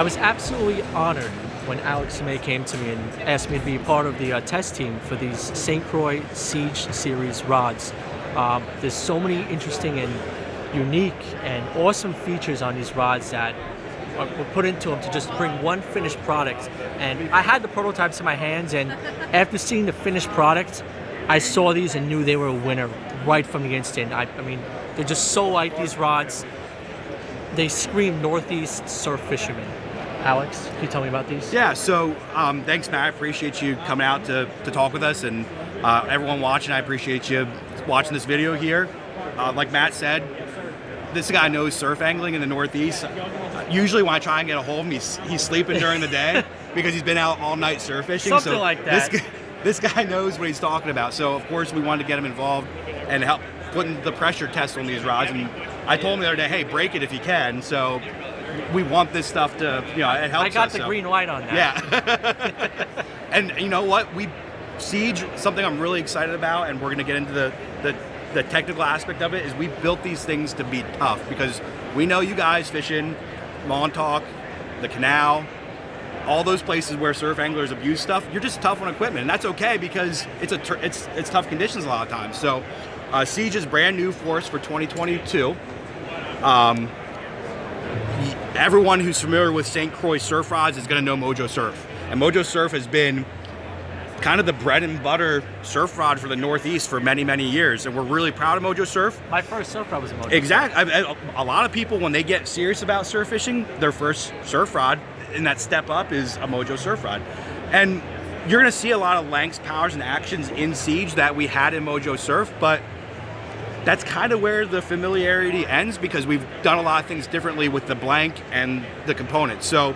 I was absolutely honored when Alex Smay came to me and asked me to be part of the test team for these St. Croix Siege series rods. There's so many interesting and unique and awesome features on these rods that were put into them to just bring one finished product. And I had the prototypes in my hands, and after seeing the finished product, I saw these and knew they were a winner right from the instant. I mean, they're just so light, these rods. They scream Northeast surf fisherman. Alex, can you tell me about these? Yeah, so thanks, Matt. I appreciate you coming out to talk with us, and everyone watching, I appreciate you watching this video here. Like Matt said, this guy knows surf angling in the Northeast. Usually when I try and get a hold of him, he's sleeping during the day because he's been out all night surf fishing. Something like that. This guy knows what he's talking about. So of course we wanted to get him involved and help putting the pressure test on these rods. And I told him the other day, hey, break it if you can. So we want this stuff to, it helps us. I got the green light on that. Yeah. And you know what? Siege, something I'm really excited about, and we're going to get into the technical aspect of it, is we built these things to be tough because we know you guys fishing Montauk, the canal, all those places where surf anglers abuse stuff. You're just tough on equipment, and that's okay because it's tough conditions a lot of times. So Siege is brand new for us for 2022. Everyone who's familiar with St. Croix surf rods is going to know Mojo Surf, and Mojo Surf has been kind of the bread and butter surf rod for the Northeast for many, many years, and we're really proud of Mojo Surf. My first surf rod was a Mojo. Exactly. A lot of people, when they get serious about surf fishing, their first surf rod in that step up is a Mojo surf rod. And you're going to see a lot of lengths, powers, and actions in Siege that we had in Mojo Surf, but that's kind of where the familiarity ends because we've done a lot of things differently with the blank and the components. So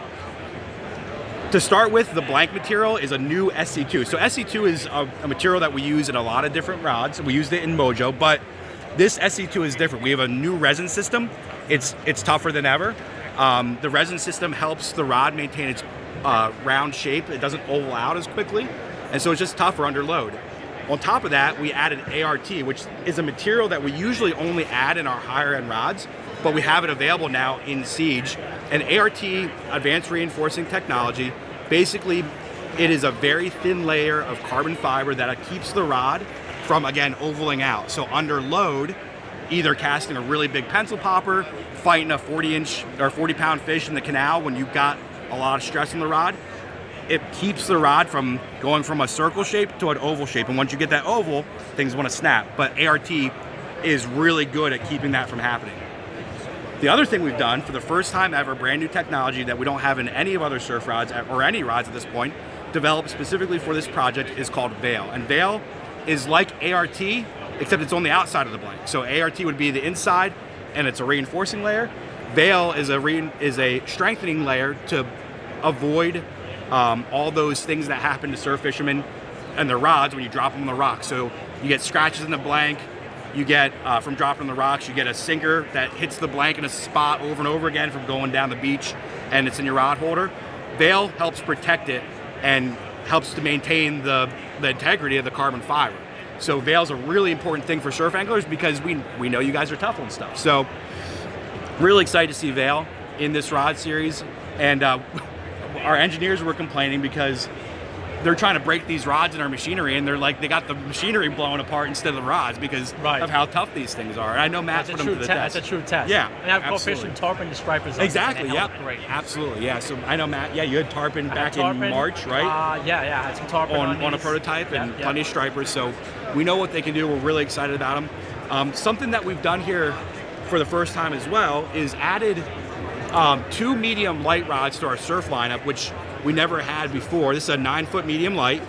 to start with, the blank material is a new SC2. So SC2 is a material that we use in a lot of different rods. We used it in Mojo, but this SC2 is different. We have a new resin system. It's tougher than ever. The resin system helps the rod maintain its round shape. It doesn't oval out as quickly, and so it's just tougher under load. On top of that, we added ART, which is a material that we usually only add in our higher end rods, but we have it available now in Siege. And ART, Advanced Reinforcing Technology, basically it is a very thin layer of carbon fiber that keeps the rod from, again, ovaling out. So under load, either casting a really big pencil popper, fighting a 40-inch or 40-pound fish in the canal when you've got a lot of stress on the rod, it keeps the rod from going from a circle shape to an oval shape. And once you get that oval, things want to snap. But ART is really good at keeping that from happening. The other thing we've done, for the first time ever, brand new technology that we don't have in any of other surf rods or any rods at this point, developed specifically for this project, is called Veil. And Veil is like ART, except it's on the outside of the blank. So ART would be the inside, and it's a reinforcing layer. Veil is a strengthening layer to avoid all those things that happen to surf fishermen and their rods when you drop them on the rocks. So you get scratches in the blank, you get, from dropping on the rocks, you get a sinker that hits the blank in a spot over and over again from going down the beach, and it's in your rod holder. Veil helps protect it and helps to maintain the integrity of the carbon fiber. So Veil's a really important thing for surf anglers because we know you guys are tough on stuff. So really excited to see Veil in this rod series. And our engineers were complaining because they're trying to break these rods in our machinery, and they're like, they got the machinery blown apart instead of the rods because of how tough these things are. And I know Matt put them to the test. That's a true test. Yeah, and I've caught fish and tarpon to stripers. Exactly. Yeah. Great. Absolutely. Yeah. So I know Matt. Yeah, you had tarpon back in March, right? Yeah. I had some tarpon on a prototype and plenty of stripers. So we know what they can do. We're really excited about them. Something that we've done here for the first time as well is added 2 medium light rods to our surf lineup, which we never had before. This is a 9-foot medium light,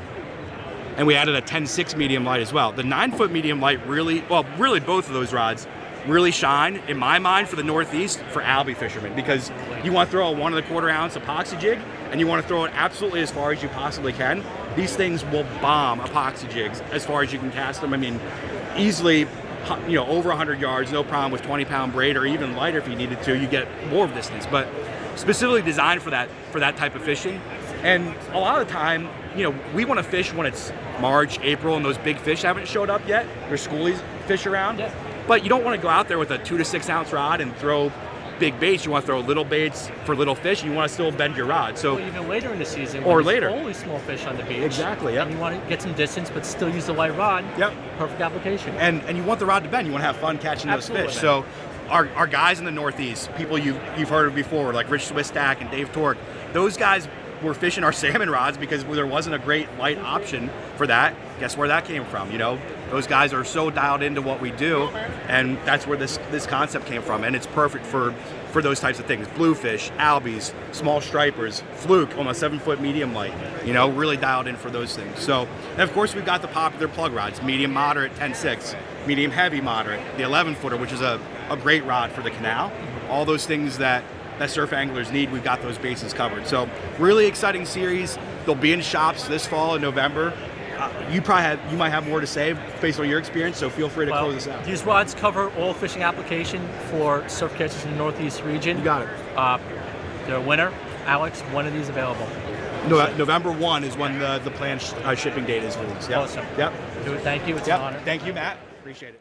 and we added a 10-6 medium light as well. The 9-foot medium light really both of those rods really shine, in my mind, for the Northeast for albie fishermen, because you want to throw a 1 1/4 ounce epoxy jig, and you want to throw it absolutely as far as you possibly can. These things will bomb epoxy jigs as far as you can cast them. I mean, easily, over 100 yards, no problem with 20-pound braid, or even lighter if you needed to. You get more distance, but specifically designed for that type of fishing. And a lot of the time, we want to fish when it's March, April, and those big fish haven't showed up yet. There's schoolies fish around, but you don't want to go out there with a 2 to 6 ounce rod and throw big baits, you want to throw little baits for little fish, and you want to still bend your rod. So Well, even later in the season, Or when there's later. only small fish on the beach. Exactly, yep. And you want to get some distance, but still use the light rod. Yep. Perfect application. and you want the rod to bend. You want to have fun catching those Absolutely, fish. man. So our guys in the Northeast, people you've heard of before, like Rich Swistak and Dave Tork, those guys were fishing our salmon rods because there wasn't a great light option for that. Guess where that came from? You know, those guys are so dialed into what we do, and that's where this concept came from. And it's perfect for those types of things: bluefish, albies, small stripers, fluke on a 7-foot medium light. You know, really dialed in for those things. So, and of course, we've got the popular plug rods: medium moderate 10-6, medium heavy moderate, the 11-footer, which is a great rod for the canal. All those things that surf anglers need, we've got those bases covered. So really exciting series. They'll be in shops this fall in November. You might have more to say based on your experience, so feel free to close this out. These rods cover all fishing application for surf catchers in the Northeast region. You got it. They're a winner. Alex, when are these available? November 1 is when the planned shipping date is released. Yep. Awesome. Yep. Thank you. It's Yep. an honor. Thank you, Matt. Appreciate it.